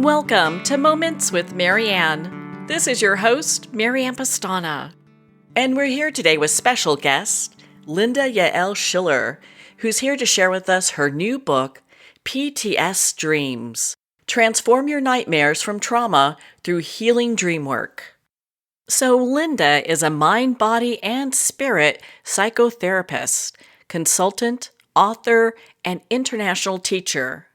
Welcome to Moments with Marianne. This is your host, Marianne Pestana. And we're here today with special guest, Linda Yael Schiller, who's here to share with us her new book, PTSDreams. Transform your nightmares from trauma through Healing Dreamwork. So Linda is a mind, body, and spirit psychotherapist, consultant, author, and international teacher.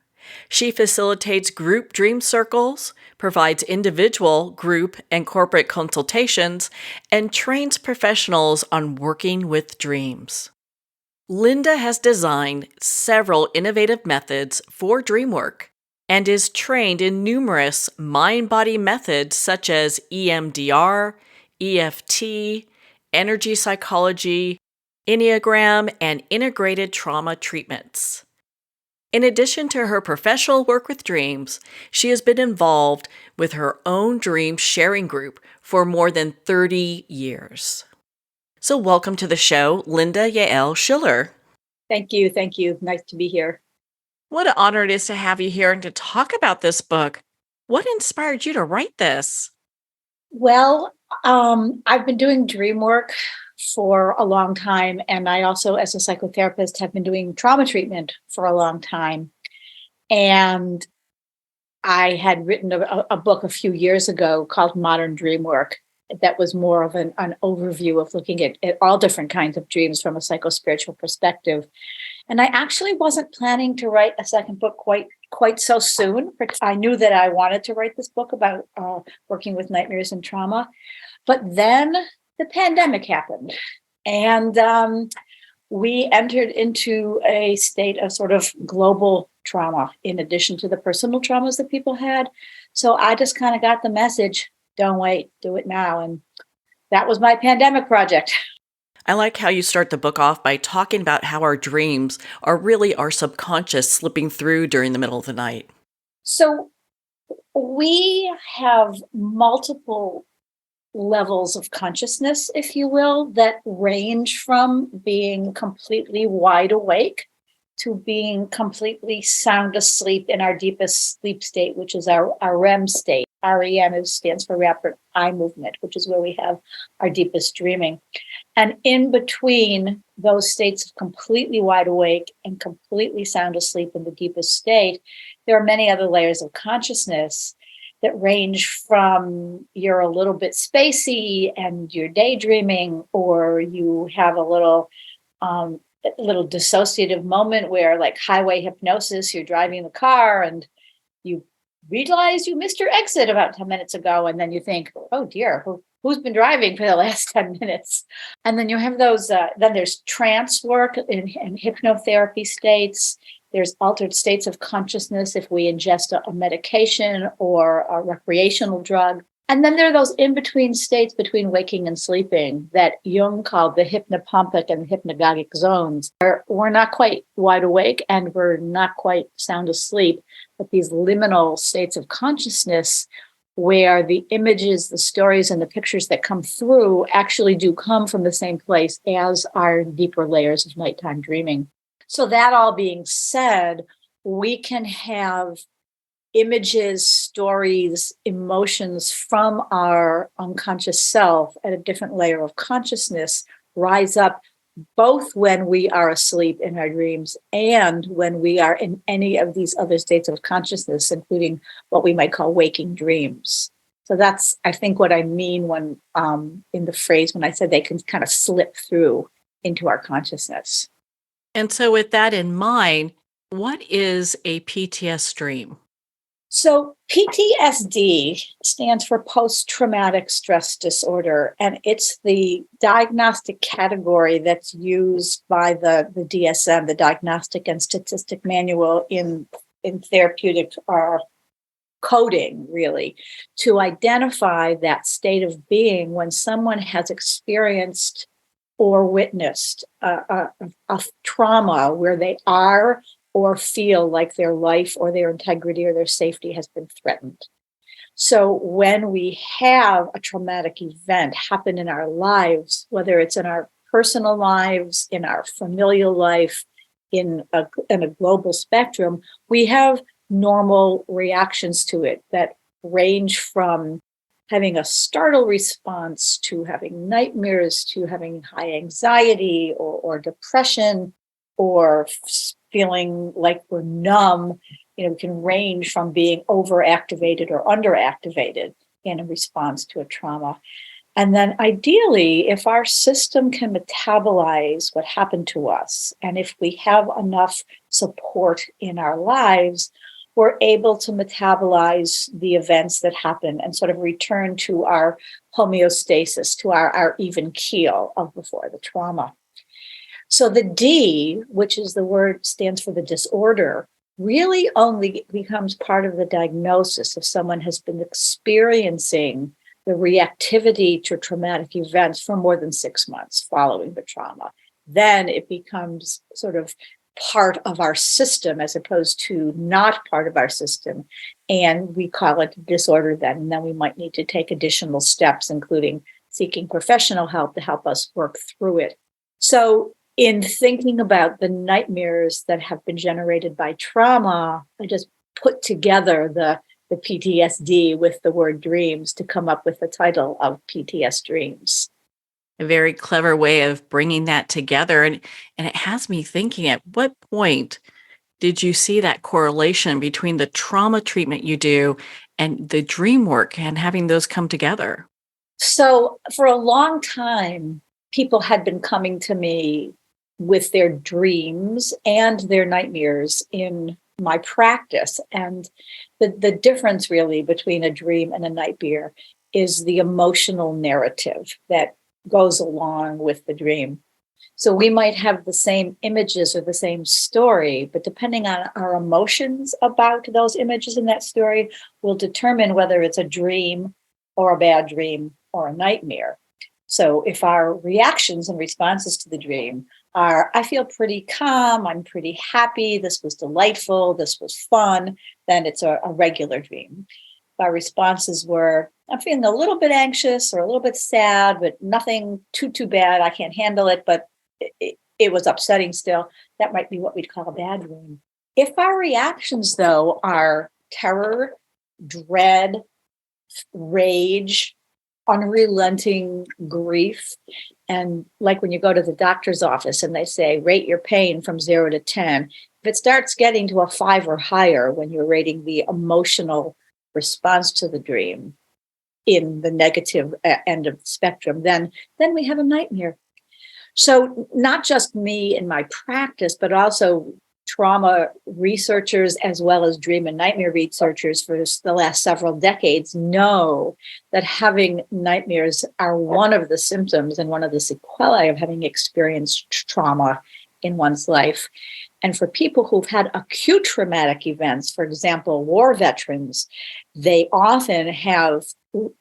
She facilitates group dream circles, provides individual, group, and corporate consultations, and trains professionals on working with dreams. Linda has designed several innovative methods for dream work and is trained in numerous mind-body methods such as EMDR, EFT, energy psychology, Enneagram, and integrated trauma treatments. In addition to her professional work with dreams, she has been involved with her own dream sharing group for more than 30 years. So welcome to the show, Linda Yael Schiller. Thank you. Thank you. Nice to be here. What an honor it is to have you here and to talk about this book. What inspired you to write this? Well, I've been doing dream work for a long time. And I also, as a psychotherapist, have been doing trauma treatment for a long time. And I had written a book a few years ago called Modern Dreamwork that was more of an overview of looking at all different kinds of dreams from a psychospiritual perspective. And I actually wasn't planning to write a second book quite so soon. I knew that I wanted to write this book about working with nightmares and trauma. But then the pandemic happened, and we entered into a state of sort of global trauma in addition to the personal traumas that people had. So I just kind of got the message, don't wait, do it now. And that was my pandemic project. I like how you start the book off by talking about how our dreams are really our subconscious slipping through during the middle of the night. So we have multiple levels of consciousness, if you will, that range from being completely wide awake to being completely sound asleep in our deepest sleep state, which is our REM state. REM stands for rapid eye movement, which is where we have our deepest dreaming. And in between those states of completely wide awake and completely sound asleep in the deepest state, there are many other layers of consciousness that range from you're a little bit spacey and you're daydreaming, or you have a little dissociative moment where, like highway hypnosis, you're driving the car and you realize you missed your exit about 10 minutes ago. And then you think, oh dear, who's been driving for the last 10 minutes? And then you have those, then there's trance work in hypnotherapy states. There's altered states of consciousness if we ingest a medication or a recreational drug. And then there are those in-between states between waking and sleeping that Jung called the hypnopompic and hypnagogic zones, where we're not quite wide awake and we're not quite sound asleep, but these liminal states of consciousness where the images, the stories, and the pictures that come through actually do come from the same place as our deeper layers of nighttime dreaming. So that all being said, we can have images, stories, emotions from our unconscious self at a different layer of consciousness rise up both when we are asleep in our dreams and when we are in any of these other states of consciousness, including what we might call waking dreams. So that's, I think, what I mean when in the phrase when I said they can kind of slip through into our consciousness. And so with that in mind, what is a PTS dream? So PTSD stands for post-traumatic stress disorder, and it's the diagnostic category that's used by the DSM, the Diagnostic and Statistic Manual in therapeutic coding, really, to identify that state of being when someone has experienced or witnessed a trauma where they are or feel like their life or their integrity or their safety has been threatened. So when we have a traumatic event happen in our lives, whether it's in our personal lives, in our familial life, in a global spectrum, we have normal reactions to it that range from having a startle response to having nightmares to having high anxiety or depression or feeling like we're numb. It can range from being overactivated or underactivated in a response to a trauma. And then ideally, if our system can metabolize what happened to us, and if we have enough support in our lives, we're able to metabolize the events that happen and sort of return to our homeostasis, to our even keel of before the trauma. So the D, which is the word stands for the disorder, really only becomes part of the diagnosis if someone has been experiencing the reactivity to traumatic events for more than 6 months following the trauma. Then it becomes sort of part of our system as opposed to not part of our system. And we call it disorder then. And then we might need to take additional steps, including seeking professional help to help us work through it. So in thinking about the nightmares that have been generated by trauma, I just put together the PTSD with the word dreams to come up with the title of PTSDreams. A very clever way of bringing that together. And it has me thinking, at what point did you see that correlation between the trauma treatment you do and the dream work and having those come together? So for a long time, people had been coming to me with their dreams and their nightmares in my practice. And the difference really between a dream and a nightmare is the emotional narrative that goes along with the dream. So we might have the same images or the same story, but depending on our emotions about those images in that story will determine whether it's a dream or a bad dream or a nightmare. So if our reactions and responses to the dream are, I feel pretty calm, I'm pretty happy, this was delightful, this was fun, then it's a regular dream. If our responses were, I'm feeling a little bit anxious or a little bit sad, but nothing too bad, I can't handle it, but it was upsetting still, that might be what we'd call a bad dream. If our reactions, though, are terror, dread, rage, unrelenting grief, and like when you go to the doctor's office and they say, rate your pain from 0 to 10, if it starts getting to a 5 or higher when you're rating the emotional response to the dream in the negative end of the spectrum, then we have a nightmare. So not just me in my practice, but also trauma researchers as well as dream and nightmare researchers for the last several decades know that having nightmares are one of the symptoms and one of the sequelae of having experienced trauma in one's life. And for people who've had acute traumatic events, for example, war veterans, they often have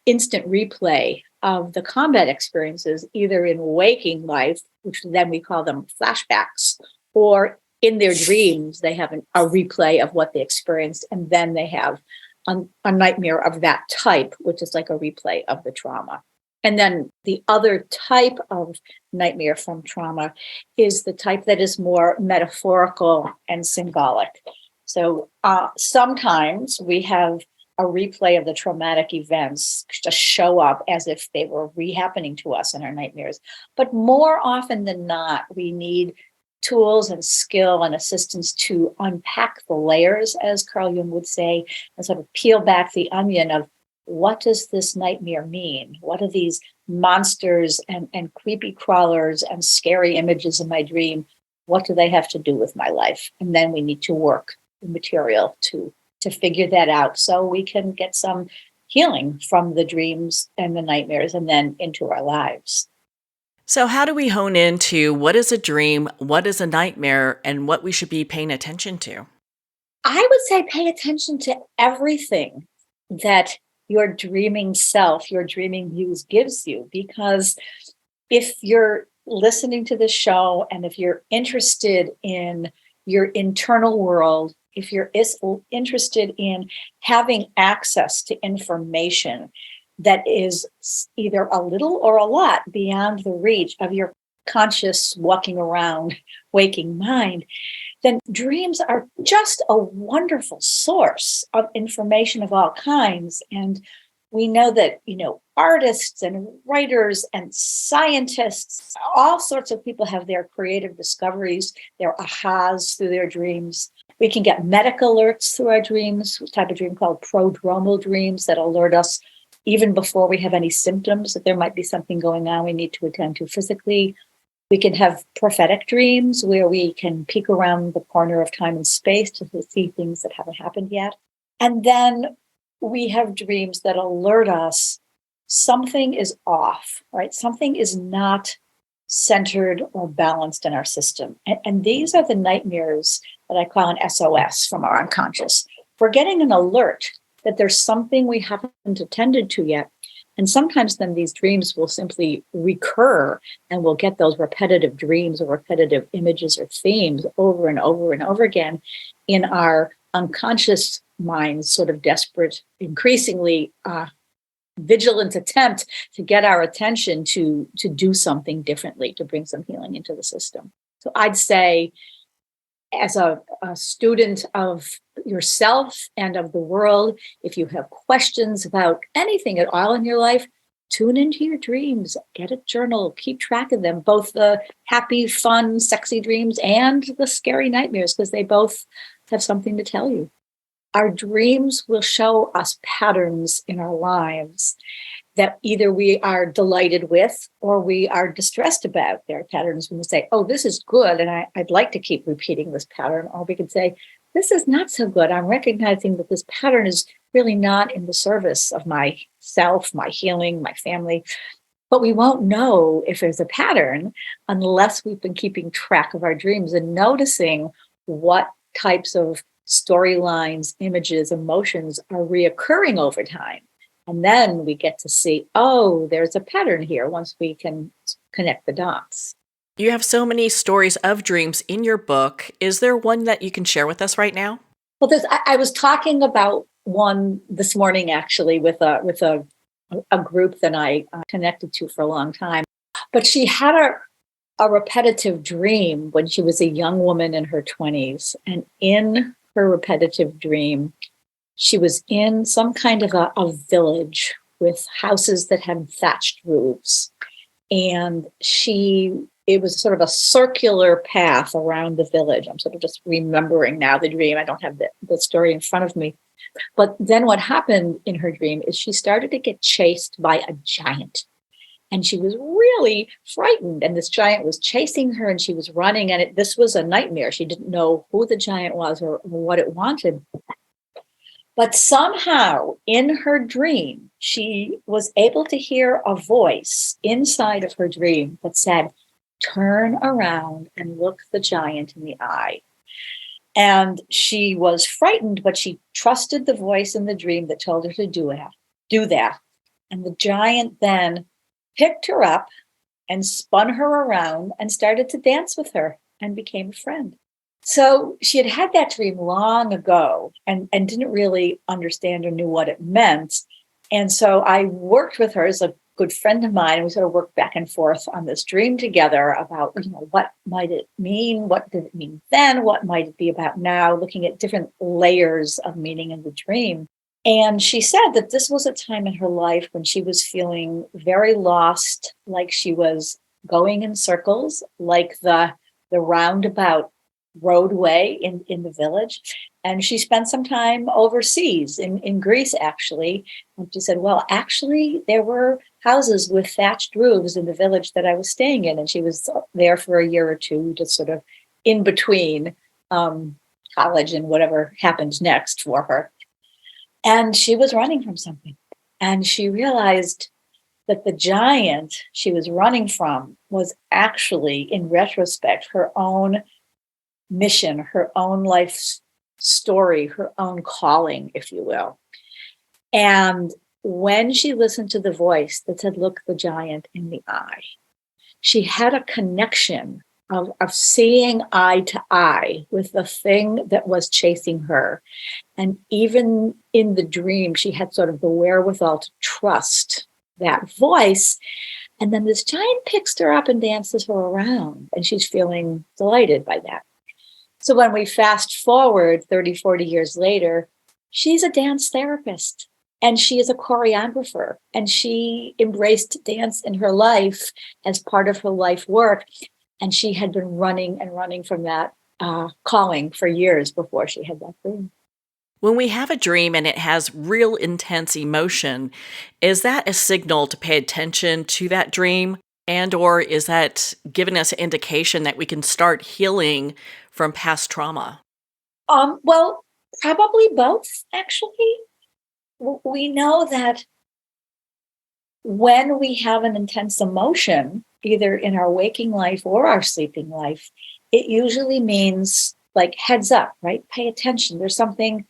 instant replay of the combat experiences, either in waking life, which then we call them flashbacks, or in their dreams, they have a replay of what they experienced, and then they have a nightmare of that type, which is like a replay of the trauma. And then the other type of nightmare from trauma is the type that is more metaphorical and symbolic. So sometimes we have a replay of the traumatic events just show up as if they were re-happening to us in our nightmares. But more often than not, we need tools and skill and assistance to unpack the layers, as Carl Jung would say, and sort of peel back the onion of what does this nightmare mean? What are these monsters and creepy crawlers and scary images in my dream? What do they have to do with my life? And then we need to work the material to figure that out so we can get some healing from the dreams and the nightmares and then into our lives. So how do we hone into what is a dream, what is a nightmare, and what we should be paying attention to? I would say pay attention to everything that your dreaming self, your dreaming muse gives you, because if you're listening to this show and if you're interested in your internal world, if you're interested in having access to information that is either a little or a lot beyond the reach of your conscious, walking around, waking mind, then dreams are just a wonderful source of information of all kinds. And we know that, artists and writers and scientists, all sorts of people have their creative discoveries, their ahas through their dreams. We can get medical alerts through our dreams, a type of dream called prodromal dreams that alert us even before we have any symptoms that there might be something going on we need to attend to physically. We can have prophetic dreams where we can peek around the corner of time and space to see things that haven't happened yet. And then we have dreams that alert us something is off, right? Something is not centered or balanced in our system. And these are the nightmares that I call an SOS from our unconscious. We're getting an alert that there's something we haven't attended to yet. And sometimes then these dreams will simply recur and we'll get those repetitive dreams or repetitive images or themes over and over and over again in our unconscious mind's sort of desperate, increasingly vigilant attempt to get our attention to do something differently, to bring some healing into the system. So I'd say, as a student of yourself and of the world, if you have questions about anything at all in your life, tune into your dreams, get a journal, keep track of them, both the happy, fun, sexy dreams and the scary nightmares, because they both have something to tell you. Our dreams will show us patterns in our lives that either we are delighted with or we are distressed about. There are patterns when we say, oh, this is good, and I'd like to keep repeating this pattern. Or we could say, this is not so good. I'm recognizing that this pattern is really not in the service of myself, my healing, my family. But we won't know if there's a pattern unless we've been keeping track of our dreams and noticing what types of storylines, images, emotions are reoccurring over time. And then we get to see, oh, there's a pattern here once we can connect the dots. You have so many stories of dreams in your book. Is there one that you can share with us right now? Well, I was talking about one this morning, actually, with a group that I connected to for a long time. But she had a repetitive dream when she was a young woman in her 20s. And in her repetitive dream, she was in some kind of a village with houses that had thatched roofs. And it was sort of a circular path around the village. I'm sort of just remembering now the dream. I don't have the story in front of me. But then what happened in her dream is she started to get chased by a giant. And she was really frightened. And this giant was chasing her and she was running. And this was a nightmare. She didn't know who the giant was or what it wanted. But somehow in her dream, she was able to hear a voice inside of her dream that said, turn around and look the giant in the eye. And she was frightened, but she trusted the voice in the dream that told her to do that. And the giant then picked her up and spun her around and started to dance with her and became a friend. So she had that dream long ago and didn't really understand or knew what it meant. And so I worked with her as a good friend of mine. And we sort of worked back and forth on this dream together about, what might it mean? What did it mean then? What might it be about now? Looking at different layers of meaning in the dream. And she said that this was a time in her life when she was feeling very lost, like she was going in circles, like the roundabout roadway in the village. And she spent some time overseas in Greece, actually. And she said, well, actually, there were houses with thatched roofs in the village that I was staying in. And she was there for a year or two, just sort of in between college and whatever happened next for her. And she was running from something. And she realized that the giant she was running from was actually, in retrospect, her own mission, her own life story, her own calling, if you will. And when she listened to the voice that said, look the giant in the eye, she had a connection of seeing eye to eye with the thing that was chasing her. And even in the dream, she had sort of the wherewithal to trust that voice And then this giant picks her up and dances her around, and she's feeling delighted by that. So when we fast forward 30, 40 years later, she's a dance therapist and she is a choreographer, and she embraced dance in her life as part of her life work. And she had been running and running from that calling for years before she had that dream. When we have a dream and it has real intense emotion, is that a signal to pay attention to that dream? And or is that giving us an indication that we can start healing from past trauma? Well, probably both, actually. We know that when we have an intense emotion, either in our waking life or our sleeping life, it usually means like heads up, right? Pay attention. There's something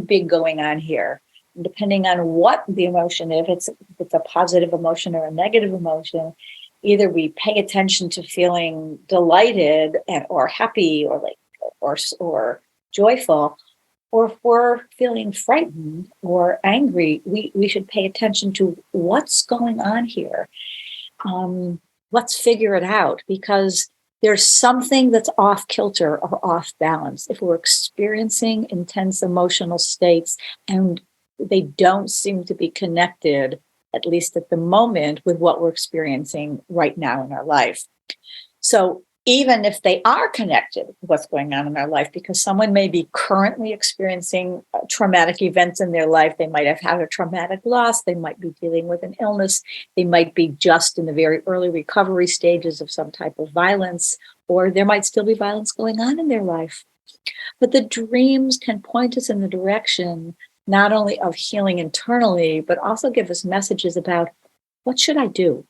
big going on here. And depending on what the emotion is, if it's a positive emotion or a negative emotion, either we pay attention to feeling delighted or happy or joyful, or if we're feeling frightened or angry, we should pay attention to what's going on here. Let's figure it out, because there's something that's off kilter or off balance. If we're experiencing intense emotional states and they don't seem to be connected, at least at the moment, with what we're experiencing right now in our life. So even if they are connected with what's going on in our life, because someone may be currently experiencing traumatic events in their life, they might have had a traumatic loss, they might be dealing with an illness, they might be just in the very early recovery stages of some type of violence, or there might still be violence going on in their life. But the dreams can point us in the direction not only of healing internally, but also give us messages about what should I do?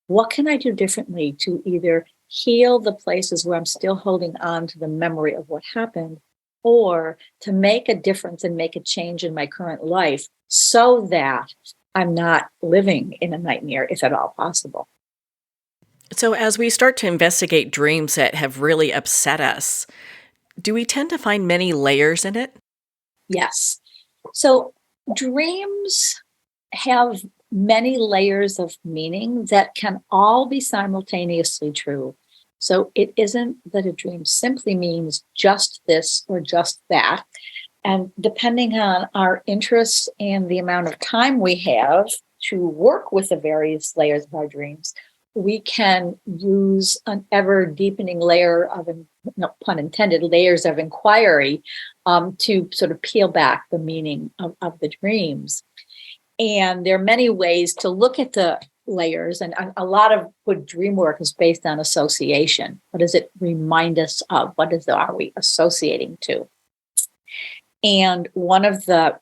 What can I do differently to either heal the places where I'm still holding on to the memory of what happened, or to make a difference and make a change in my current life so that I'm not living in a nightmare, if at all possible. So, as we start to investigate dreams that have really upset us, do we tend to find many layers in it? Yes. So dreams have many layers of meaning that can all be simultaneously true. So it isn't that a dream simply means just this or just that. And depending on our interests and the amount of time we have to work with the various layers of our dreams, we can use an ever deepening layer of, no pun intended, layers of inquiry to sort of peel back the meaning of the dreams. And there are many ways to look at the layers, and a lot of good dream work is based on association. What does it remind us of? Are we associating to? And one of the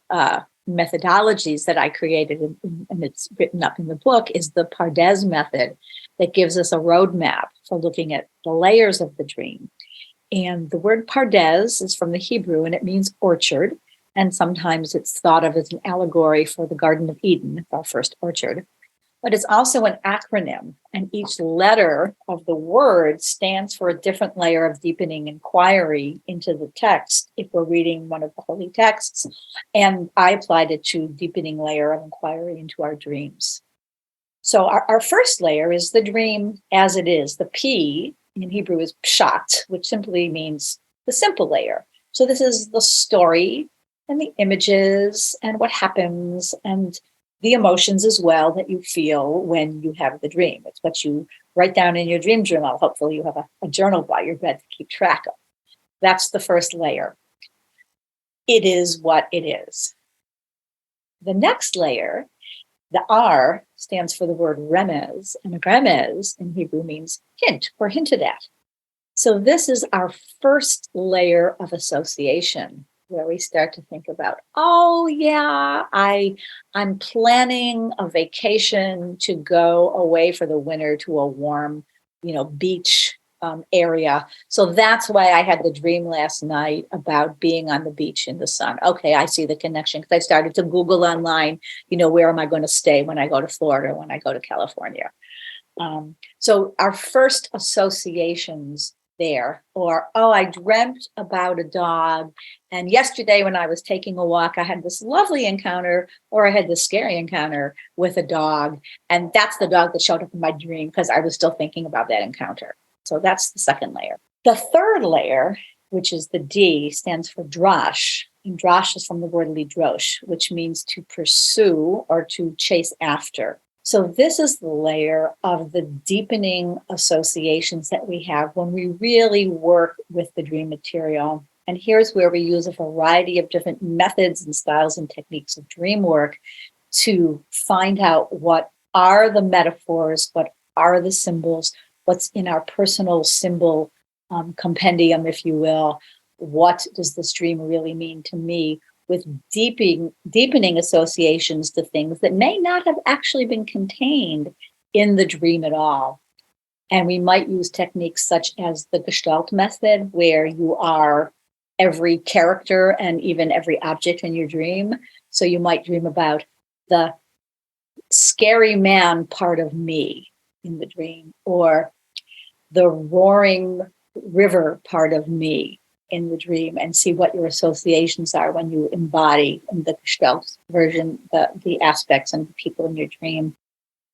methodologies that I created, and it's written up in the book, is the Pardes method, that gives us a roadmap for looking at the layers of the dream. And the word Pardes is from the Hebrew, and it means orchard. And sometimes it's thought of as an allegory for the Garden of Eden, our first orchard. But it's also an acronym, and each letter of the word stands for a different layer of deepening inquiry into the text, if we're reading one of the holy texts. And I applied it to deepening layer of inquiry into our dreams. So our first layer is the dream as it is. The P in Hebrew is pshat, which simply means the simple layer. So this is the story and the images and what happens and the emotions as well that you feel when you have the dream. It's what you write down in your dream journal. Hopefully you have a journal by your bed to keep track of. That's the first layer. It is what it is. The next layer, the R, stands for the word remez, and remez in Hebrew means hint or hinted at. So this is our first layer of association, where we start to think about, oh yeah, I'm planning a vacation to go away for the winter to a warm, beach area. So that's why I had the dream last night about being on the beach in the sun. Okay, I see the connection, because I started to Google online, where am I going to stay when I go to Florida, when I go to California? So our first associations there. Or, oh, I dreamt about a dog. And yesterday when I was taking a walk, I had this lovely encounter, or I had this scary encounter with a dog. And that's the dog that showed up in my dream because I was still thinking about that encounter. So that's the second layer. The third layer, which is the D, stands for drosh. And drosh is from the word lidrosh, which means to pursue or to chase after. So this is the layer of the deepening associations that we have when we really work with the dream material. And here's where we use a variety of different methods and styles and techniques of dream work to find out what are the metaphors, what are the symbols, what's in our personal symbol compendium, if you will. What does this dream really mean to me? With deepening associations to things that may not have actually been contained in the dream at all. And we might use techniques such as the Gestalt method, where you are every character and even every object in your dream. So you might dream about the scary man part of me in the dream, or the roaring river part of me in the dream, and see what your associations are when you embody in the Gestalt version the aspects and the people in your dream.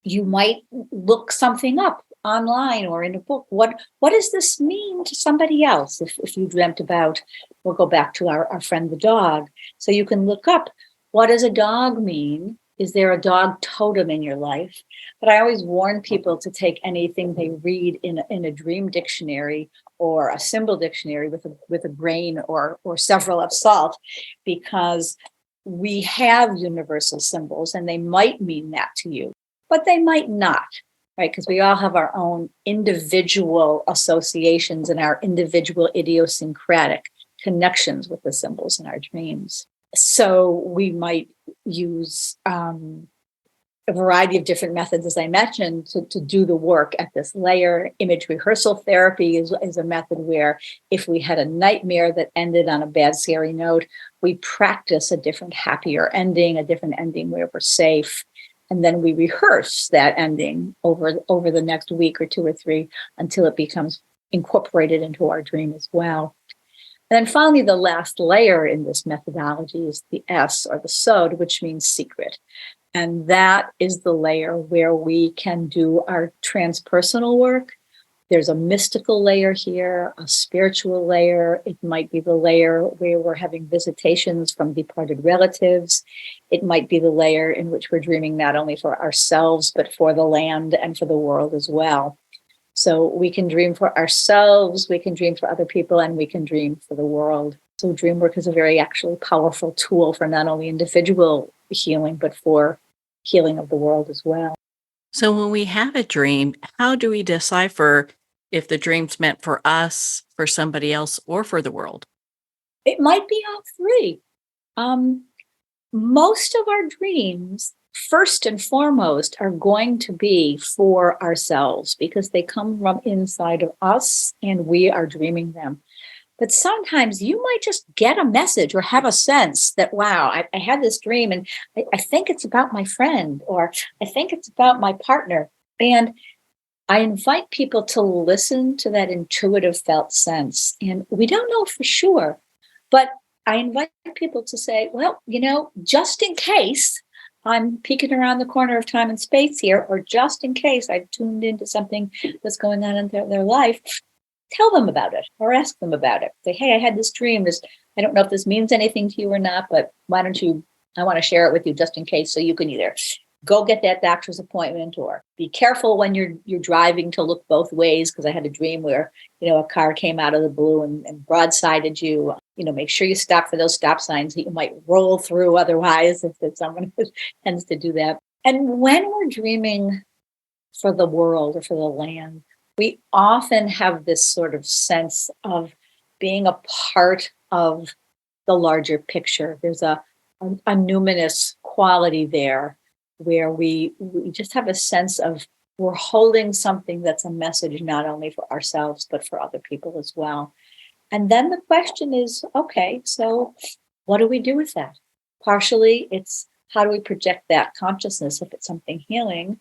You might look something up online or in a book. What does this mean to somebody else? If you dreamt about, we'll go back to our friend the dog. So you can look up, what does a dog mean? Is there a dog totem in your life? But I always warn people to take anything they read in a dream dictionary or a symbol dictionary with a grain or several of salt, because we have universal symbols and they might mean that to you, but they might not, right? Because we all have our own individual associations and our individual idiosyncratic connections with the symbols in our dreams. So we might use a variety of different methods, as I mentioned, to do the work at this layer. Image rehearsal therapy is a method where if we had a nightmare that ended on a bad, scary note, we practice a different, happier ending, a different ending where we're safe. And then we rehearse that ending over the next week or 2 or 3 until it becomes incorporated into our dream as well. And then finally, the last layer in this methodology is the S, or the Sod, which means secret. And that is the layer where we can do our transpersonal work. There's a mystical layer here, a spiritual layer. It might be the layer where we're having visitations from departed relatives. It might be the layer in which we're dreaming not only for ourselves, but for the land and for the world as well. So we can dream for ourselves, we can dream for other people, and we can dream for the world. So dream work is a very actually powerful tool for not only individual healing, but for healing of the world as well. So when we have a dream, how do we decipher if the dream's meant for us, for somebody else, or for the world? It might be all three. Most of our dreams, first and foremost, are going to be for ourselves because they come from inside of us and we are dreaming them. But sometimes you might just get a message or have a sense that, wow, I had this dream and I think it's about my friend, or I think it's about my partner. And I invite people to listen to that intuitive felt sense. And we don't know for sure, but I invite people to say, well, just in case I'm peeking around the corner of time and space here, or just in case I've tuned into something that's going on in their life, tell them about it or ask them about it. Say, hey, I had this dream. I don't know if this means anything to you or not, but I want to share it with you just in case, so you can either go get that doctor's appointment or be careful when you're driving to look both ways, because I had a dream where, a car came out of the blue and broadsided you. Make sure you stop for those stop signs that you might roll through otherwise if there's someone who tends to do that. And when we're dreaming for the world or for the land, we often have this sort of sense of being a part of the larger picture. There's a numinous quality there where we just have a sense of we're holding something that's a message not only for ourselves, but for other people as well. And then the question is, okay, so what do we do with that? Partially, it's how do we project that consciousness if it's something healing?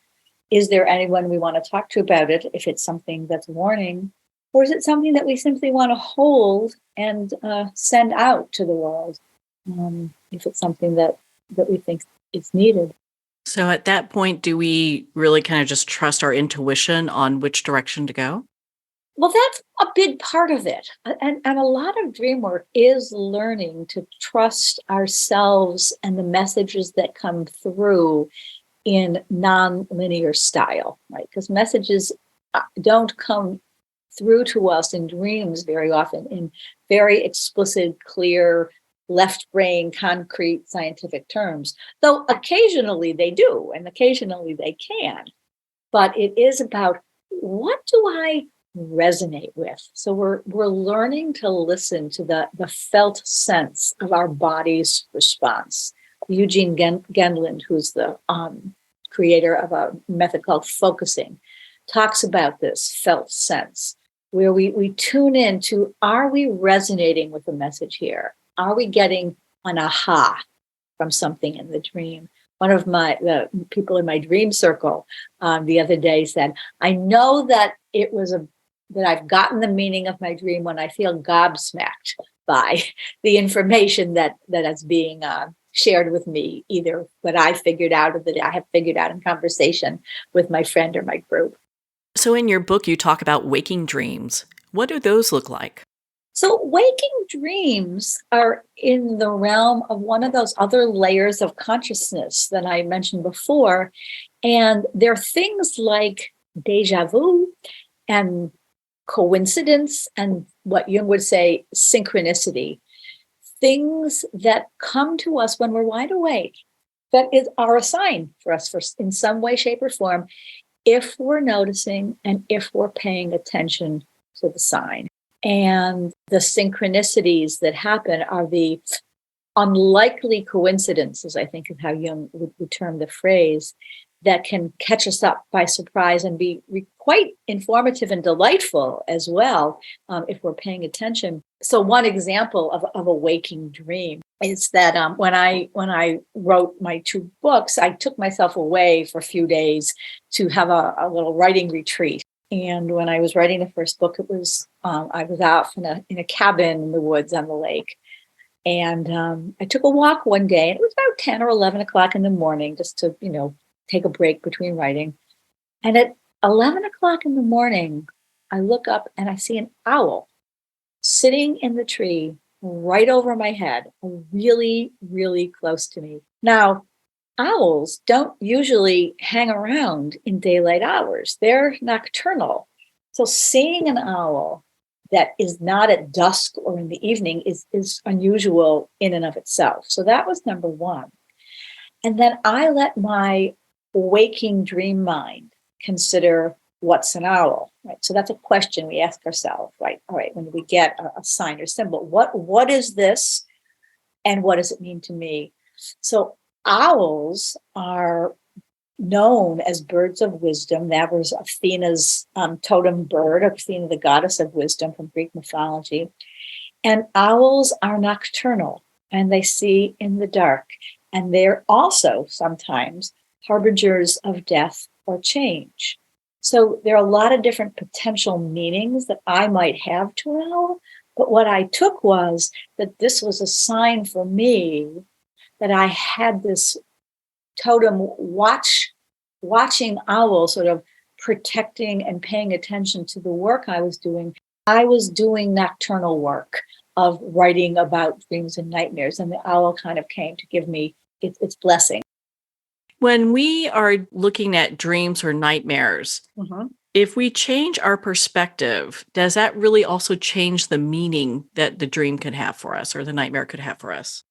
Is there anyone we want to talk to about it if it's something that's warning? Or is it something that we simply want to hold and send out to the world, if it's something that we think is needed? So at that point, do we really kind of just trust our intuition on which direction to go? Well, that's a big part of it. And a lot of dream work is learning to trust ourselves and the messages that come through in non-linear style, right? Because messages don't come through to us in dreams very often in very explicit, clear, left brain, concrete scientific terms, though occasionally they do, and occasionally they can. But it is about, what do I resonate with? So we're learning to listen to the felt sense of our body's response. Eugene Gendland, who's the creator of a method called focusing, talks about this felt sense, where we tune in to, are we resonating with the message here? Are we getting an aha from something in the dream? One of the people in my dream circle the other day said, I know that that I've gotten the meaning of my dream when I feel gobsmacked by the information that is being shared with me, either what I figured out or that I have figured out in conversation with my friend or my group. So in your book, you talk about waking dreams. What do those look like? So waking dreams are in the realm of one of those other layers of consciousness that I mentioned before. And they're things like deja vu and coincidence and what Jung would say synchronicity, things that come to us when we're wide awake that are a sign for us in some way, shape, or form, if we're noticing and if we're paying attention to the sign. And the synchronicities that happen are the unlikely coincidences, I think is how Jung would term the phrase, that can catch us up by surprise and be quite informative and delightful as well, if we're paying attention. So one example of a waking dream is that when I wrote my 2 books, I took myself away for a few days to have a little writing retreat. And when I was writing the first book, it was I was out in a cabin in the woods on the lake. And I took a walk one day, and it was about 10 or 11 o'clock in the morning, just to, take a break between writing. And at 11 o'clock in the morning, I look up and I see an owl sitting in the tree right over my head, really, really close to me. Now, owls don't usually hang around in daylight hours. They're nocturnal. So seeing an owl that is not at dusk or in the evening is unusual in and of itself. So that was number one. And then I let my waking dream mind consider, what's an owl, right? So that's a question we ask ourselves, right? All right, when we get a sign or symbol, what is this and what does it mean to me? So owls are known as birds of wisdom. That was Athena's totem bird, Athena, the goddess of wisdom from Greek mythology. And owls are nocturnal and they see in the dark. And they're also sometimes harbingers of death or change. So there are a lot of different potential meanings that I might have to an owl. But what I took was that this was a sign for me that I had this totem watching owl, sort of protecting and paying attention to the work I was doing. I was doing nocturnal work of writing about dreams and nightmares, and the owl kind of came to give me its blessing. When we are looking at dreams or nightmares, if we change our perspective, does that really also change the meaning that the dream could have for us or the nightmare could have for us?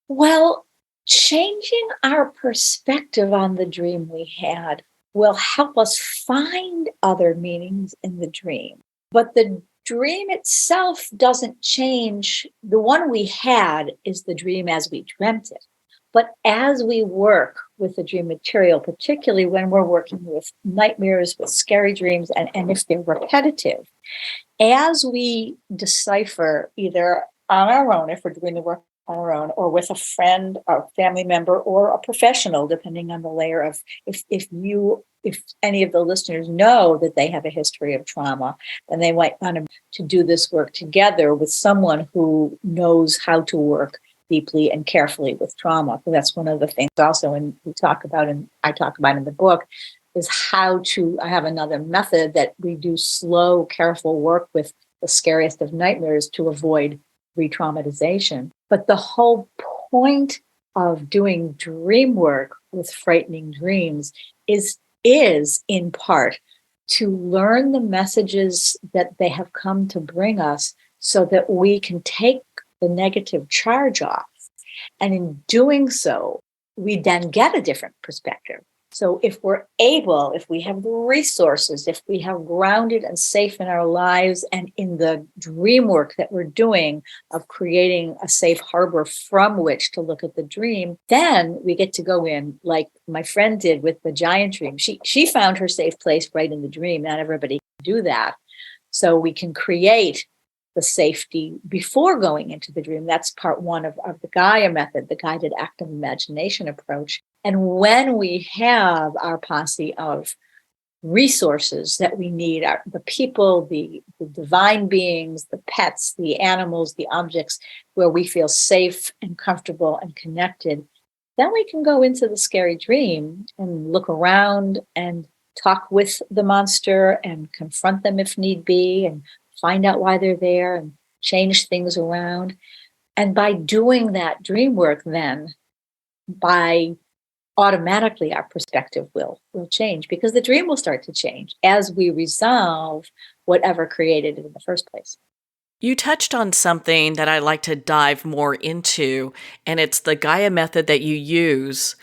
Well, changing our perspective on the dream we had will help us find other meanings in the dream. But the dream itself doesn't change. The one we had is the dream as we dreamt it. But as we work with the dream material, particularly when we're working with nightmares, with scary dreams, and if they're repetitive, as we decipher either on our own, if we're doing the work on our own, or with a friend or family member or a professional, depending on the layer of if you if any of the listeners know that they have a history of trauma, then they might want to do this work together with someone who knows how to work deeply and carefully with trauma. So that's one of the things also, and I talk about in the book, is how to, I have another method that we do slow, careful work with the scariest of nightmares to avoid re-traumatization. But the whole point of doing dream work with frightening dreams is in part to learn the messages that they have come to bring us so that we can take the negative charge off. And in doing so, we then get a different perspective. So if we have the resources, if we have grounded and safe in our lives and in the dream work that we're doing of creating a safe harbor from which to look at the dream, then we get to go in like my friend did with the giant dream. She found her safe place right in the dream. Not everybody can do that. So we can create the safety before going into the dream. That's part one of the Gaia method, the guided active imagination approach. And when we have our posse of resources that we need, the people, the divine beings, the pets, the animals, the objects, where we feel safe and comfortable and connected, then we can go into the scary dream and look around and talk with the monster and confront them if need be and find out why they're there and change things around. And by doing that dream work, then automatically our perspective will change, because the dream will start to change as we resolve whatever created it in the first place. You touched on something that I'd like to dive more into, and it's the Gaia method that you use.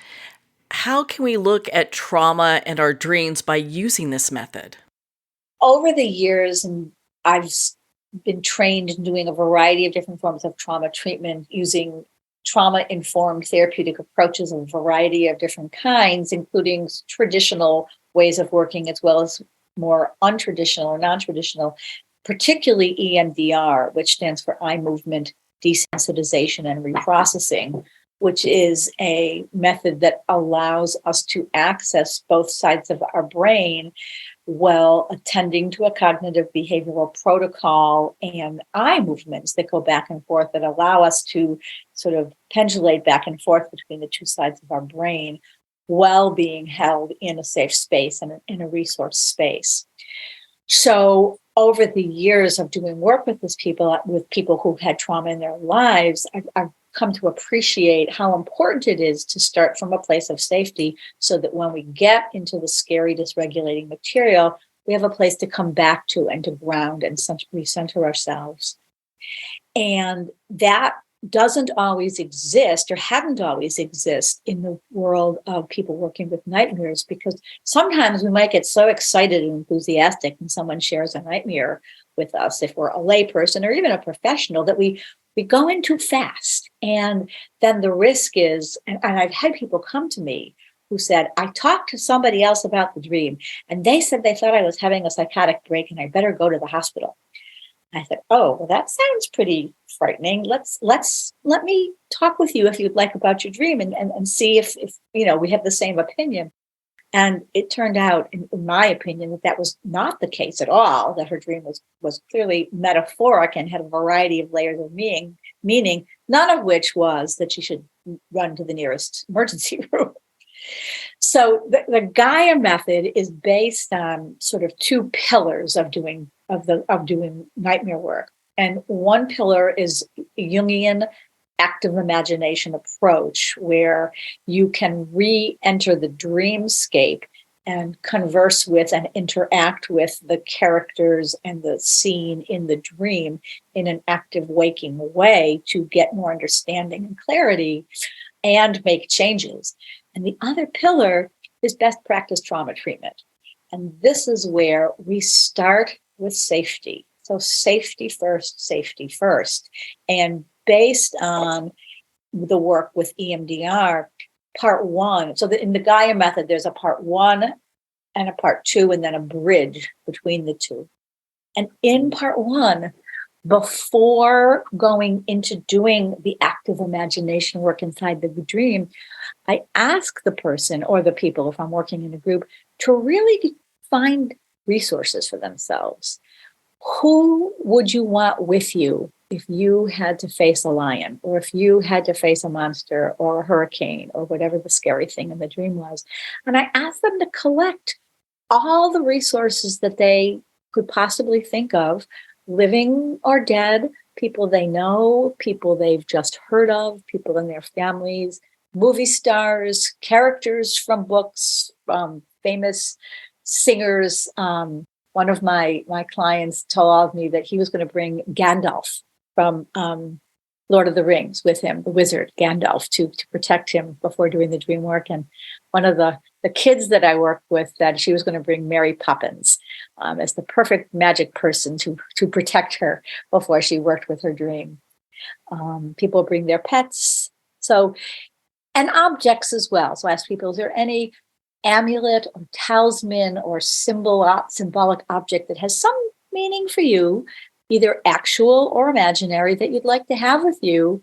How can we look at trauma and our dreams by using this method? Over the years, and I've been trained in doing a variety of different forms of trauma treatment using trauma-informed therapeutic approaches of a variety of different kinds, including traditional ways of working as well as more untraditional or non-traditional, particularly EMDR, which stands for eye movement desensitization and reprocessing, which is a method that allows us to access both sides of our brain while attending to a cognitive behavioral protocol and eye movements that go back and forth that allow us to sort of pendulate back and forth between the two sides of our brain while being held in a safe space and in a resource space. So over the years of doing work with people who've had trauma in their lives, I've come to appreciate how important it is to start from a place of safety so that when we get into the scary, dysregulating material, we have a place to come back to and to ground and recenter ourselves. And that doesn't always exist or hadn't always exist in the world of people working with nightmares, because sometimes we might get so excited and enthusiastic when someone shares a nightmare with us, if we're a layperson or even a professional, that we go in too fast. And then the risk is, and I've had people come to me who said, I talked to somebody else about the dream, and they said they thought I was having a psychotic break and I better go to the hospital. I said, oh, well, that sounds pretty frightening. Let me talk with you if you'd like about your dream and see if we have the same opinion. And it turned out, in my opinion, that was not the case at all, that her dream was clearly metaphoric and had a variety of layers of meaning, none of which was that she should run to the nearest emergency room. So the Gaia method is based on sort of two pillars of doing nightmare work. And one pillar is Jungian active imagination approach, where you can re-enter the dreamscape and converse with and interact with the characters and the scene in the dream in an active, waking way to get more understanding and clarity and make changes. And the other pillar is best practice trauma treatment. And this is where we start with safety. So safety first. And based on the work with EMDR, part one, so that in the Gaia method, there's a part one and a part two, and then a bridge between the two. And in part one, before going into doing the active imagination work inside the dream, I ask the person or the people, if I'm working in a group, to really find resources for themselves. Who would you want with you if you had to face a lion, or if you had to face a monster or a hurricane or whatever the scary thing in the dream was? And I asked them to collect all the resources that they could possibly think of, living or dead, people they know, people they've just heard of, people in their families, movie stars, characters from books, famous singers. One of my clients told me that he was going to bring Gandalf from Lord of the Rings with him, the wizard Gandalf, to protect him before doing the dream work. And one of the kids that I worked with, that she was going to bring Mary Poppins as the perfect magic person to protect her before she worked with her dream. People bring their pets. So, and objects as well. So I ask people, is there any amulet or talisman or symbolic object that has some meaning for you, either actual or imaginary, that you'd like to have with you,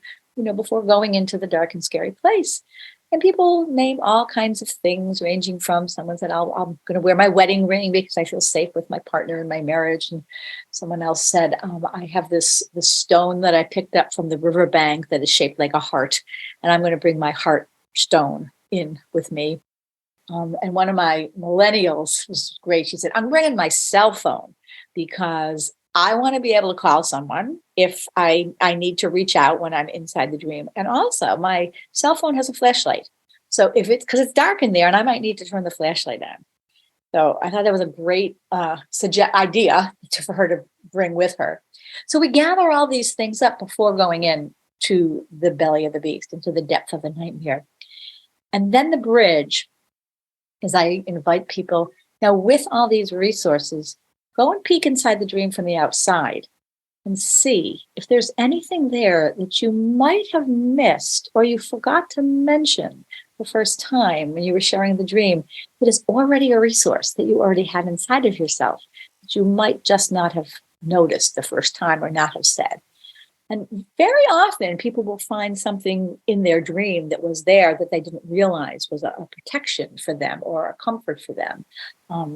before going into the dark and scary place? And people name all kinds of things, ranging from, someone said, I'm going to wear my wedding ring because I feel safe with my partner in my marriage. And someone else said, I have this stone that I picked up from the riverbank that is shaped like a heart, and I'm going to bring my heart stone in with me. And one of my millennials was great. She said, I'm bringing my cell phone because I want to be able to call someone if I need to reach out when I'm inside the dream. And also, my cell phone has a flashlight. So because it's dark in there and I might need to turn the flashlight on. So I thought that was a great idea for her to bring with her. So we gather all these things up before going in to the belly of the beast, into the depth of the nightmare. And then the bridge is I invite people, now with all these resources, go and peek inside the dream from the outside and see if there's anything there that you might have missed or you forgot to mention the first time when you were sharing the dream, that is already a resource that you already had inside of yourself that you might just not have noticed the first time or not have said. And very often people will find something in their dream that was there that they didn't realize was a protection for them or a comfort for them,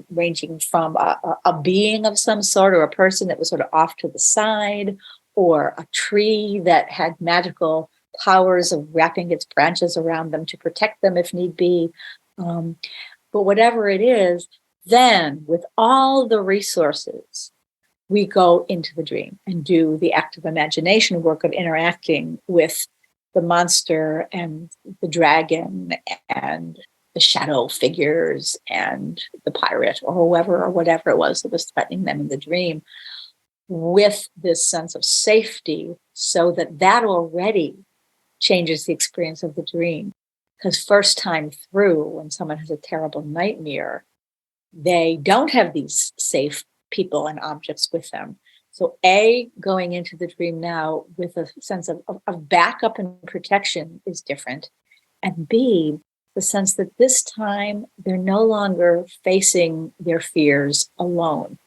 ranging from a being of some sort, or a person that was sort of off to the side, or a tree that had magical powers of wrapping its branches around them to protect them if need be. But whatever it is, then with all the resources, we go into the dream and do the active imagination work of interacting with the monster and the dragon and the shadow figures and the pirate or whoever or whatever it was that was threatening them in the dream, with this sense of safety, so that already changes the experience of the dream. Because first time through, when someone has a terrible nightmare, they don't have these safe people and objects with them. So going into the dream now with a sense of backup and protection is different. And B, the sense that this time they're no longer facing their fears alone.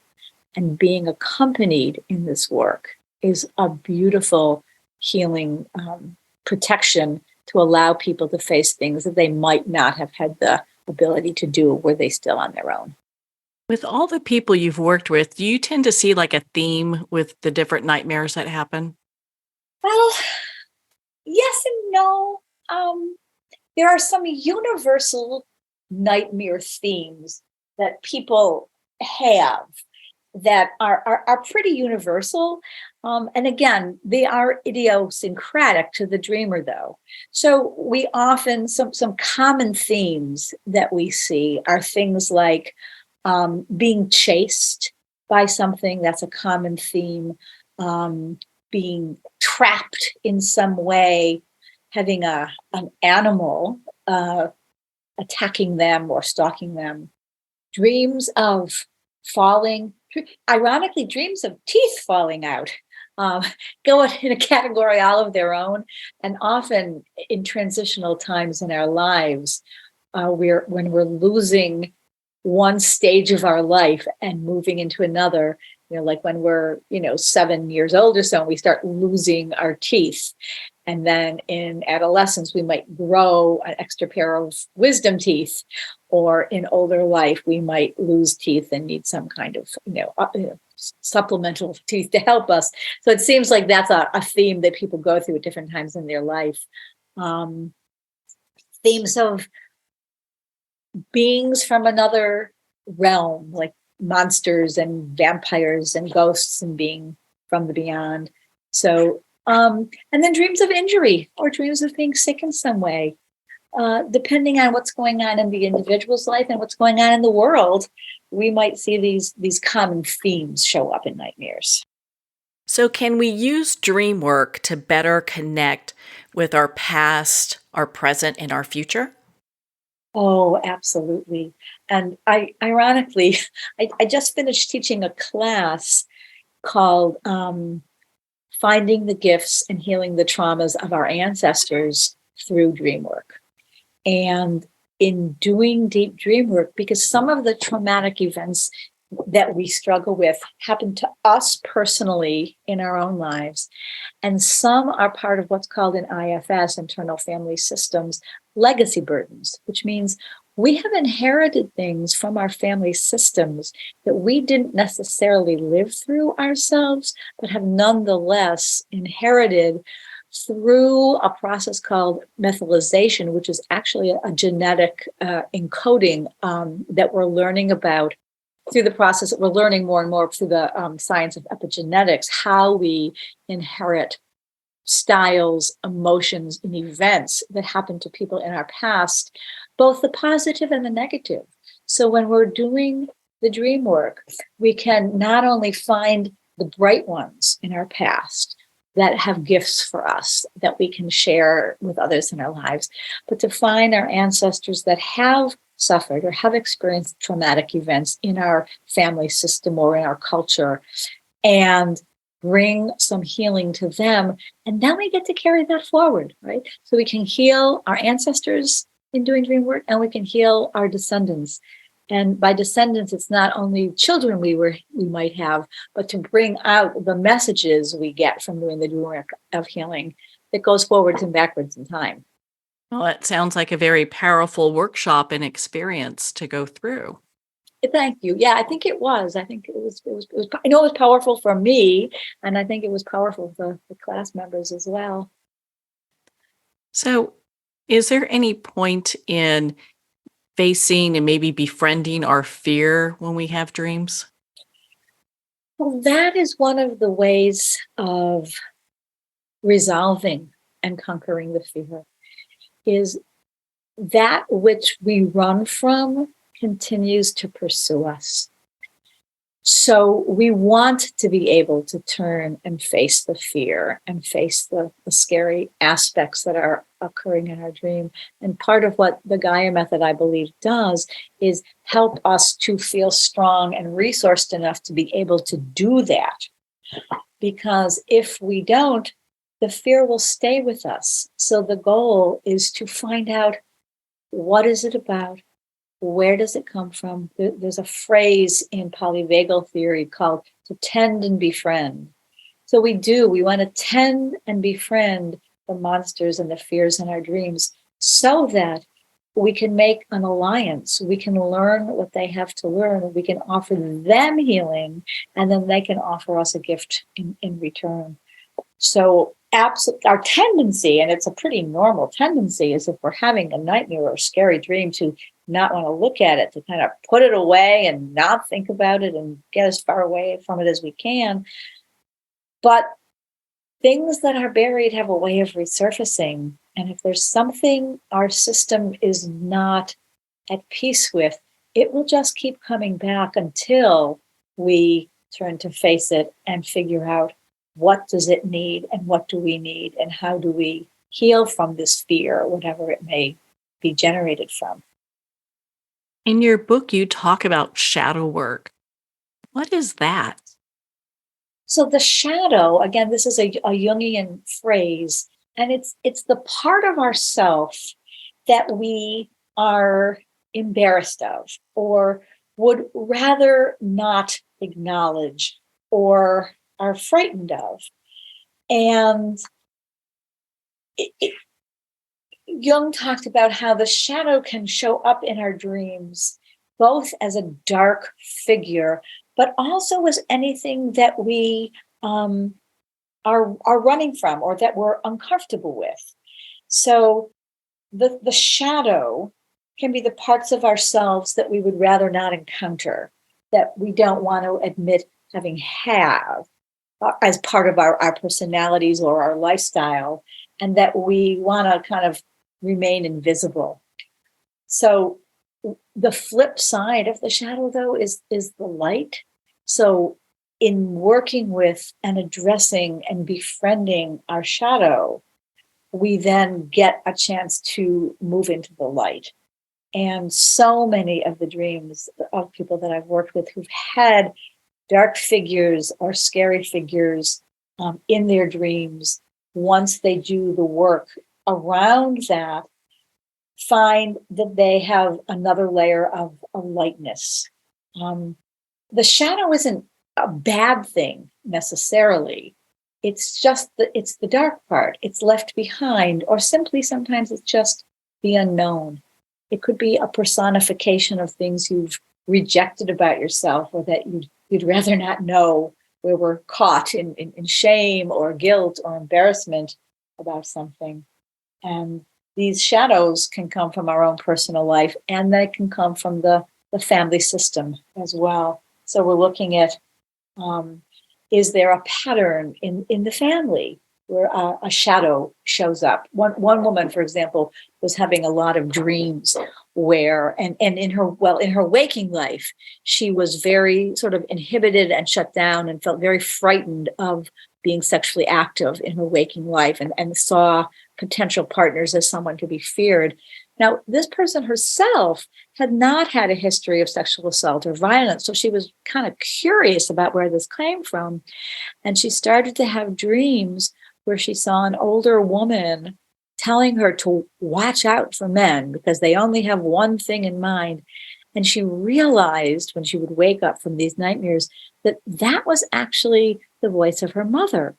And being accompanied in this work is a beautiful healing protection to allow people to face things that they might not have had the ability to do were they still on their own. With all the people you've worked with, do you tend to see like a theme with the different nightmares that happen? Well, yes and no. There are some universal nightmare themes that people have that are pretty universal. And again, they are idiosyncratic to the dreamer, though. So we often, some common themes that we see are things like being chased by something. That's a common theme. Being trapped in some way, having an animal attacking them or stalking them. Dreams of falling, ironically, dreams of teeth falling out go in a category all of their own. And often in transitional times in our lives, when we're losing one stage of our life and moving into another, like when we're, 7 years old or so, and we start losing our teeth. And then in adolescence, we might grow an extra pair of wisdom teeth, or in older life, we might lose teeth and need some kind of, supplemental teeth to help us. So it seems like that's a theme that people go through at different times in their life. Themes of beings from another realm, like monsters and vampires and ghosts and being from the beyond. So, and then dreams of injury or dreams of being sick in some way, depending on what's going on in the individual's life and what's going on in the world. We might see these common themes show up in nightmares. So, can we use dream work to better connect with our past, our present, and our future? Oh, absolutely. And ironically, I just finished teaching a class called Finding the Gifts and Healing the Traumas of Our Ancestors Through Dream Work. And in doing deep dream work, because some of the traumatic events that we struggle with happen to us personally in our own lives, and some are part of what's called in IFS, internal family systems, legacy burdens, which means we have inherited things from our family systems that we didn't necessarily live through ourselves, but have nonetheless inherited through a process called methylization, which is actually a genetic encoding that we're learning about through the process. We're learning more and more through the science of epigenetics, how we inherit styles, emotions, and events that happen to people in our past, both the positive and the negative. So when we're doing the dream work, we can not only find the bright ones in our past that have gifts for us that we can share with others in our lives, but to find our ancestors that have suffered or have experienced traumatic events in our family system or in our culture, and bring some healing to them. And then we get to carry that forward, right? So we can heal our ancestors in doing dream work, and we can heal our descendants. And by descendants, it's not only children we might have, but to bring out the messages we get from doing the dream work of healing that goes forwards and backwards in time. Well, it sounds like a very powerful workshop and experience to go through. Thank you. Yeah, I think it was. I think it was. I know it was powerful for me, and I think it was powerful for the class members as well. So, is there any point in facing and maybe befriending our fear when we have dreams? Well, that is one of the ways of resolving and conquering the fear, is that which we run from continues to pursue us. So we want to be able to turn and face the fear and face the scary aspects that are occurring in our dream. And part of what the Gaia method, I believe, does is help us to feel strong and resourced enough to be able to do that. Because if we don't, the fear will stay with us. So the goal is to find out, what is it about? Where does it come from? There's a phrase in polyvagal theory called to tend and befriend. So we want to tend and befriend the monsters and the fears in our dreams so that we can make an alliance. We can learn what they have to learn. We can offer them healing, and then they can offer us a gift in return. So our tendency, and it's a pretty normal tendency, is if we're having a nightmare or a scary dream to not want to look at it, to kind of put it away and not think about it and get as far away from it as we can. But things that are buried have a way of resurfacing. And if there's something our system is not at peace with, it will just keep coming back until we turn to face it and figure out, what does it need and what do we need and how do we heal from this fear, whatever it may be generated from. In your book, you talk about shadow work. What is that? So the shadow, again, this is a Jungian phrase, and it's the part of ourself that we are embarrassed of or would rather not acknowledge or are frightened of. And Jung talked about how the shadow can show up in our dreams, both as a dark figure, but also as anything that we are running from or that we're uncomfortable with. So the shadow can be the parts of ourselves that we would rather not encounter, that we don't want to admit having as part of our personalities or our lifestyle, and that we want to kind of remain invisible. So the flip side of the shadow, though, is the light. So in working with and addressing and befriending our shadow, we then get a chance to move into the light. And so many of the dreams of people that I've worked with who've had dark figures or scary figures in their dreams, once they do the work around that, find that they have another layer of lightness. The shadow isn't a bad thing necessarily. It's just it's the dark part. It's left behind, or simply sometimes it's just the unknown. It could be a personification of things you've rejected about yourself, or that you'd rather not know, where we're caught in shame or guilt or embarrassment about something. And these shadows can come from our own personal life, and they can come from the family system as well. So we're looking at, is there a pattern in the family where a shadow shows up? One woman, for example, was having a lot of dreams where, and in her waking life, she was very sort of inhibited and shut down and felt very frightened of being sexually active in her waking life, and saw potential partners as someone to be feared. Now, this person herself had not had a history of sexual assault or violence, so she was kind of curious about where this came from. And she started to have dreams where she saw an older woman telling her to watch out for men because they only have one thing in mind. And she realized when she would wake up from these nightmares that that was actually the voice of her mother.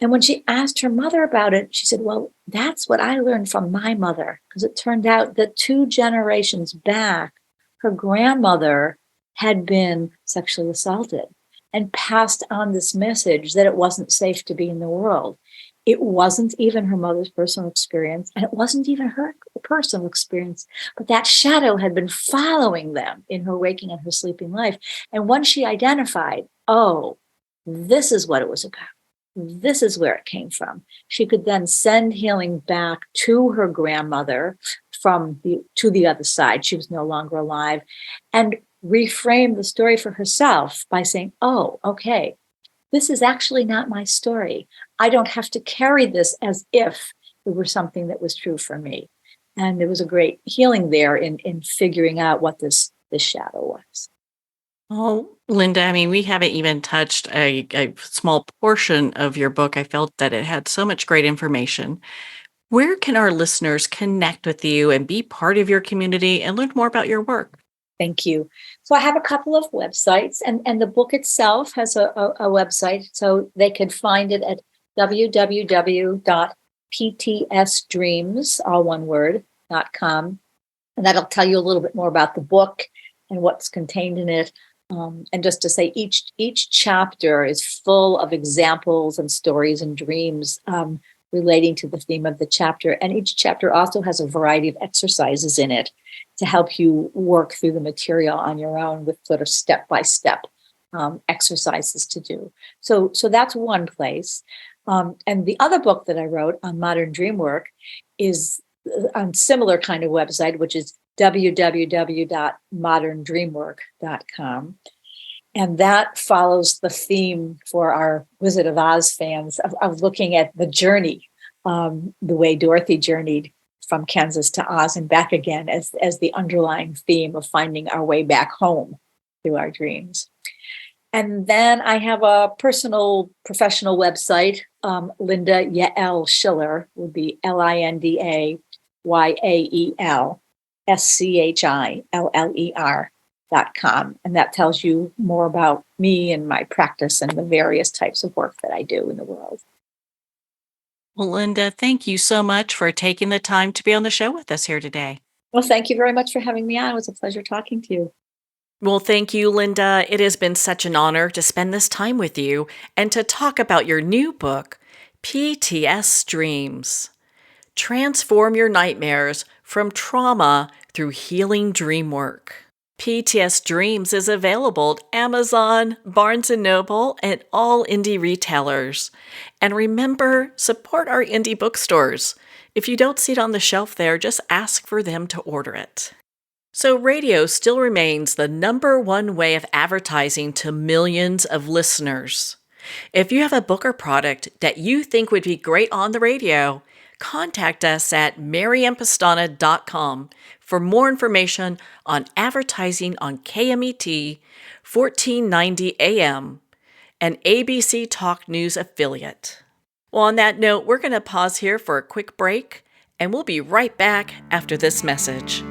And when she asked her mother about it, she said, well, that's what I learned from my mother. Because it turned out that 2 generations back, her grandmother had been sexually assaulted and passed on this message that it wasn't safe to be in the world. It wasn't even her mother's personal experience, and it wasn't even her personal experience, but that shadow had been following them in her waking and her sleeping life. And once she identified, oh, this is what it was about, this is where it came from, she could then send healing back to her grandmother to the other side. She was no longer alive, and reframe the story for herself by saying, oh, okay, this is actually not my story. I don't have to carry this as if it were something that was true for me. And there was a great healing there in figuring out what this shadow was. Oh, Linda, I mean, we haven't even touched a small portion of your book. I felt that it had so much great information. Where can our listeners connect with you and be part of your community and learn more about your work? Thank you. So I have a couple of websites, and the book itself has a website, so they could find it at www.ptsdreams, all one word, .com. And that'll tell you a little bit more about the book and what's contained in it. And just to say, each chapter is full of examples and stories and dreams relating to the theme of the chapter. And each chapter also has a variety of exercises in it to help you work through the material on your own with sort of step-by-step exercises to do. So that's one place. And the other book that I wrote on modern dream work is on similar kind of website, which is www.moderndreamwork.com. And that follows the theme for our Wizard of Oz fans of looking at the journey, the way Dorothy journeyed from Kansas to Oz and back again as the underlying theme of finding our way back home through our dreams. And then I have a personal professional website, Linda Yael Schiller, would be LindaYaelSchiller.com. And that tells you more about me and my practice and the various types of work that I do in the world. Well, Linda, thank you so much for taking the time to be on the show with us here today. Well, thank you very much for having me on. It was a pleasure talking to you. Well, thank you, Linda. It has been such an honor to spend this time with you and to talk about your new book, PTSDreams. Transform your nightmares from trauma through healing dreamwork. PTSDreams is available at Amazon, Barnes & Noble, and all indie retailers. And remember, support our indie bookstores. If you don't see it on the shelf there, just ask for them to order it. So radio still remains the #1 way of advertising to millions of listeners. If you have a book or product that you think would be great on the radio, contact us at mariannepestana.com for more information on advertising on KMET 1490 AM, an ABC Talk News affiliate. Well, on that note, we're going to pause here for a quick break, and we'll be right back after this message.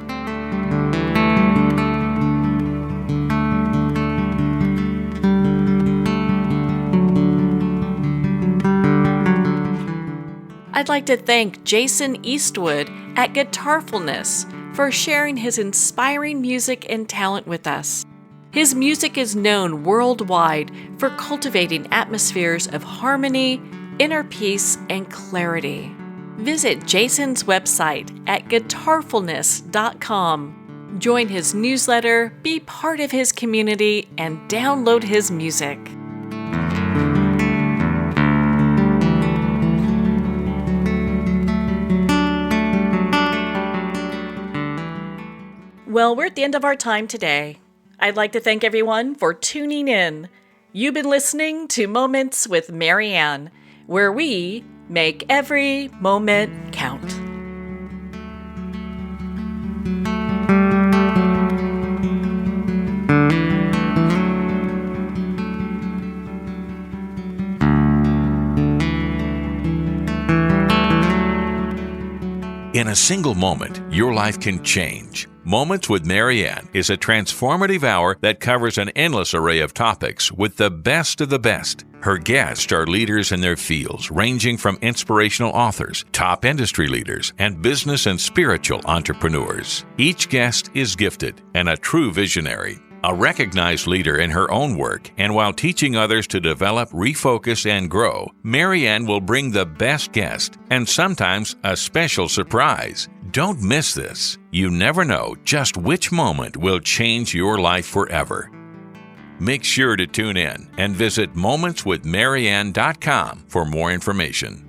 I'd like to thank Jason Eastwood at Guitarfulness for sharing his inspiring music and talent with us. His music is known worldwide for cultivating atmospheres of harmony, inner peace, and clarity. Visit Jason's website at guitarfulness.com. Join his newsletter, be part of his community, and download his music. Well, we're at the end of our time today. I'd like to thank everyone for tuning in. You've been listening to Moments with Marianne, where we make every moment count. In a single moment, your life can change. Moments with Marianne is a transformative hour that covers an endless array of topics with the best of the best. Her guests are leaders in their fields, ranging from inspirational authors, top industry leaders, and business and spiritual entrepreneurs. Each guest is gifted and a true visionary, a recognized leader in her own work, and while teaching others to develop, refocus, and grow, Marianne will bring the best guest and sometimes a special surprise. Don't miss this. You never know just which moment will change your life forever. Make sure to tune in and visit momentswithmarianne.com for more information.